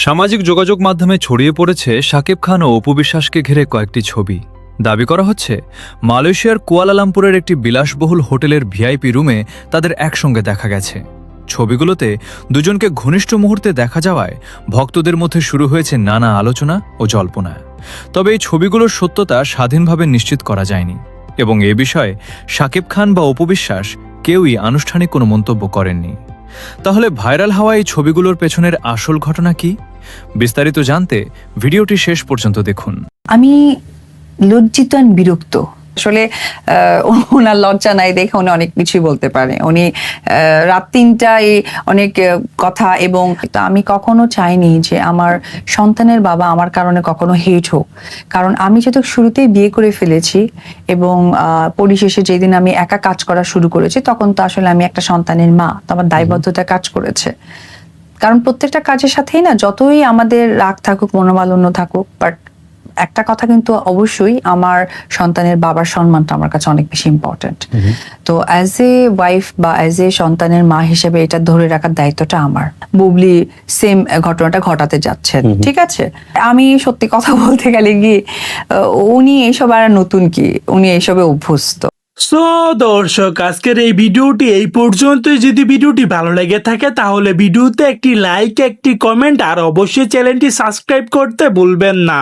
সামাজিক যোগাযোগ মাধ্যমে ছড়িয়ে পড়েছে শাকিব খান ও অপু বিশ্বাসকে ঘিরে কয়েকটি ছবি। দাবি করা হচ্ছে মালয়েশিয়ার কুয়ালালামপুরের একটি বিলাসবহুল হোটেলের ভিআইপি রুমে তাদের একসঙ্গে দেখা গেছে। ছবিগুলোতে দুজনকে ঘনিষ্ঠ মুহূর্তে দেখা যাওয়ায় ভক্তদের মধ্যে শুরু হয়েছে নানা আলোচনা ও জল্পনা। তবে এই ছবিগুলোর সত্যতা স্বাধীনভাবে নিশ্চিত করা যায়নি এবং এ বিষয়ে শাকিব খান বা অপু বিশ্বাস কেউই আনুষ্ঠানিক কোনো মন্তব্য করেননি। তাহলে ভাইরাল হওয়া এই ছবিগুলোর পেছনের আসল ঘটনা কি? বিস্তারিত জানতে ভিডিওটি শেষ পর্যন্ত দেখুন। আমি লজ্জিত আর বিরক্ত। আসলে ওনার লজ্জা নাই দেখে উনি অনেক কিছুই বলতে পারে। উনি রাত 3টায় অনেক কথা, এবং আমি কখনো চাইনি যে আমার সন্তানের বাবা আমার কারণে কখনো হেট হোক। কারণ আমি যেহেতু শুরুতেই বিয়ে করে ফেলেছি এবং পরিশেষে যেদিন আমি একা কাজ করা শুরু করেছি তখন তো আসলে আমি একটা সন্তানের মা, তো আমার দায়বদ্ধতা কাজ করেছে। কারণ প্রত্যেকটা কাজের সাথেই না, যতই আমাদের রাগ থাকুক, মনোমালিন্য থাকুক, বাট একটা কথা কিন্তু অবশ্যই আমার সন্তানের বাবার সম্মানটা আমার কাছে অনেক বেশি ইম্পর্টেন্ট। তো অ্যাজ এ ওয়াইফ বা অ্যাজ এ সন্তানের মা হিসেবে এটা ধরে রাখার দায়িত্বটা আমার। বুবলি সেম ঘটনাটা ঘটাতে যাচ্ছেন, ঠিক আছে। আমি সত্যি কথা বলতে গেলে গিয়ে উনি এইসব আর নতুন কি, উনি এইসবে অভ্যস্ত। সো দর্শক, আজকের এই ভিডিওটি এই পর্যন্তই। যদি ভিডিওটি ভালো লেগে থাকে তাহলে ভিডিওতে একটি লাইক, একটি কমেন্ট আর অবশ্যই চ্যানেলটি সাবস্ক্রাইব করতে ভুলবেন না।